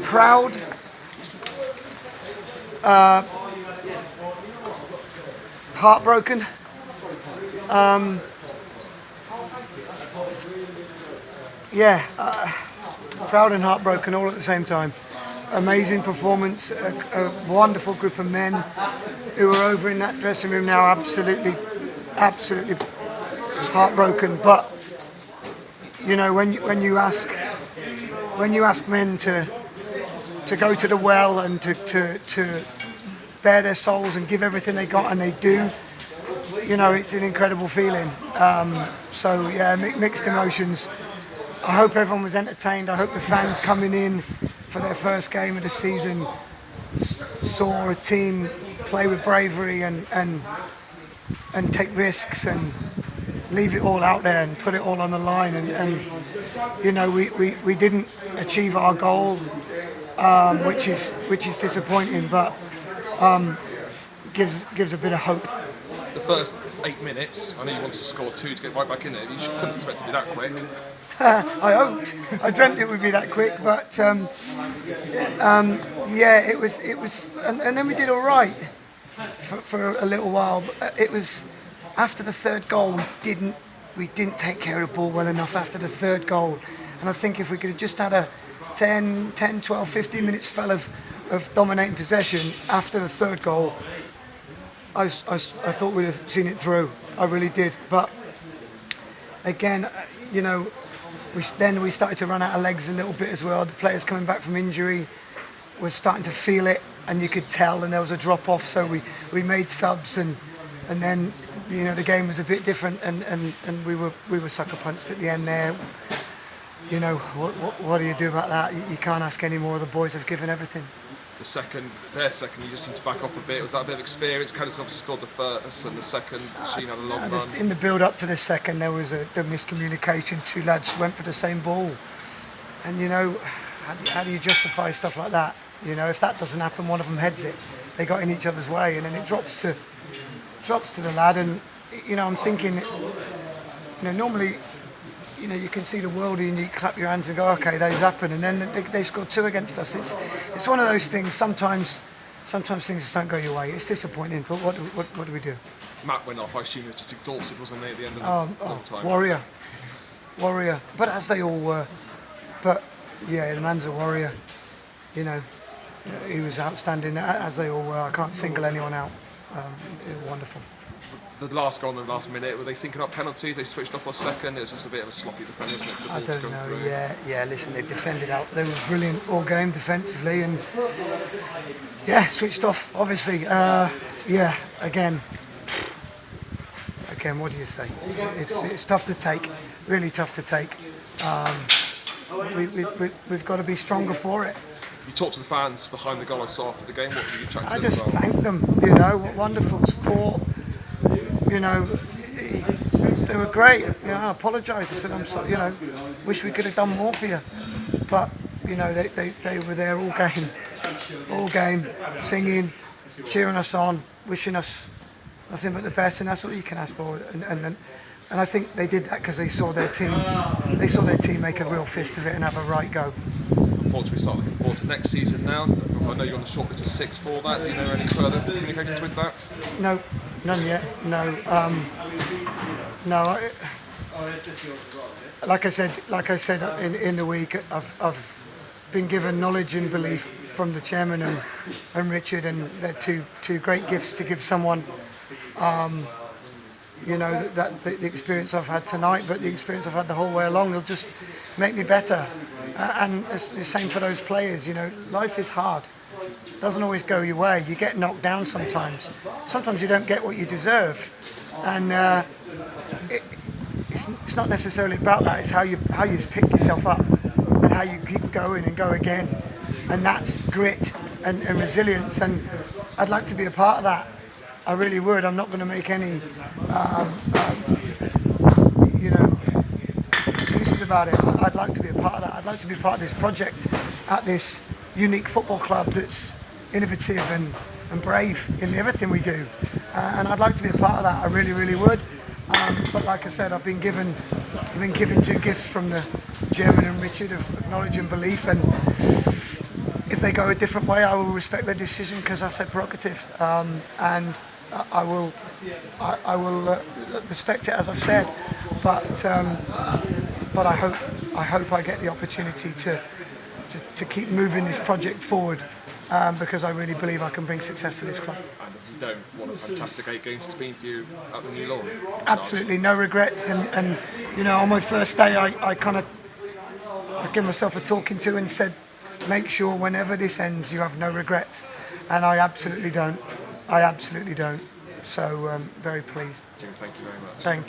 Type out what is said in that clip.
Proud, heartbroken, proud and heartbroken all at the same time. Amazing performance, a wonderful group of men who are over in that dressing room now, absolutely heartbroken. But you know, when you ask men to go to the well and to bare their souls and give everything they got, and they do, you know, it's an incredible feeling. So yeah, mixed emotions. I hope everyone was entertained. I hope the fans coming in for their first game of the season saw a team play with bravery and take risks and leave it all out there and put it all on the line. And you know, we didn't achieve our goal, which is disappointing, but gives a bit of hope. The first 8 minutes, I know you wanted to score 2 to get right back in it. You couldn't expect it to be that quick. I hoped. I dreamt it would be that quick, but yeah, it was, and then we did all right for a little while. It was after the third goal we didn't take care of the ball well enough after the third goal, and I think if we could have just had a 10, 12, 15 minute spell of dominating possession after the third goal, I thought we'd have seen it through. I really did, but again, you know, we started to run out of legs a little bit as well. The players coming back from injury were starting to feel it, and you could tell, and there was a drop off. So we made subs, and then, you know, the game was a bit different, and we were sucker punched at the end there. You know, what do you do about that? You can't ask any more. The boys have given everything. Their second, you just seemed to back off a bit. Was that a bit of experience? Cadis obviously scored the first, and the second, Sheen had a long run. In the build-up to the second, there was a miscommunication. 2 lads went for the same ball, and you know, how do you justify stuff like that? You know, if that doesn't happen, one of them heads it. They got in each other's way, and then it drops to the lad. And you know, I'm thinking, you know, normally, you know, you can see the worldie and you clap your hands and go, okay, those happen, and then they scored 2 against us. It's one of those things. Sometimes things just don't go your way. It's disappointing, but what do we do? Matt went off. I assume he was just exhausted, wasn't he, at the end of the long time? Warrior. But as they all were. But yeah, the man's a warrior. You know, he was outstanding, as they all were. I can't single anyone out. It was wonderful. The last goal in the last minute, were they thinking about penalties? They switched off for a second. It was just a bit of a sloppy defence, wasn't it? I don't know. Yeah. Listen, they've defended out. They were brilliant all game defensively, and yeah, switched off. Obviously, yeah. Again, what do you say? It's tough to take. Really tough to take. We've got to be stronger for it. You talked to the fans behind the goal I saw after the game. What did you chat to them I just about? thanked them. You know, wonderful support. You know, they were great. You know, I apologised. I said, I'm sorry. You know, wish we could have done more for you. But you know, they were there all game, singing, cheering us on, wishing us nothing but the best, and that's all you can ask for. And I think they did that because they saw their team make a real fist of it and have a right go. Unfortunately, we start looking forward to next season now. I know you're on the short list of 6 for that. Do you know any further communications with that? No, none yet. No. Like I said in the week, I've been given knowledge and belief from the chairman and Richard, and they're two great gifts to give someone. You know, that the experience I've had tonight, but the experience I've had the whole way along, they'll just make me better. And it's the same for those players. You know, life is hard. It doesn't always go your way. You get knocked down sometimes. Sometimes you don't get what you deserve. And it's not necessarily about that. It's how you pick yourself up and how you keep going and go again. And that's grit and resilience. And I'd like to be a part of that. I really would. I'm not going to make any, you know, excuses about it. I'd like to be a part of that. I'd like to be part of this project at this unique football club that's innovative and brave in everything we do. And I'd like to be a part of that. I really, really would. But like I said, I've been given 2 gifts from the chairman and Richard of knowledge and belief, and If they go a different way, I will respect their decision because that's their prerogative, and I will respect it as I've said. But I hope I get the opportunity to keep moving this project forward, because I really believe I can bring success to this club. And if you don't, what a fantastic 8 games it's been for you at the new lawn. Absolutely, no regrets. And you know, on my first day, I gave myself a talking to and said, make sure whenever this ends, you have no regrets. And I absolutely don't. So very pleased. Jim, thank you very much. Thank you.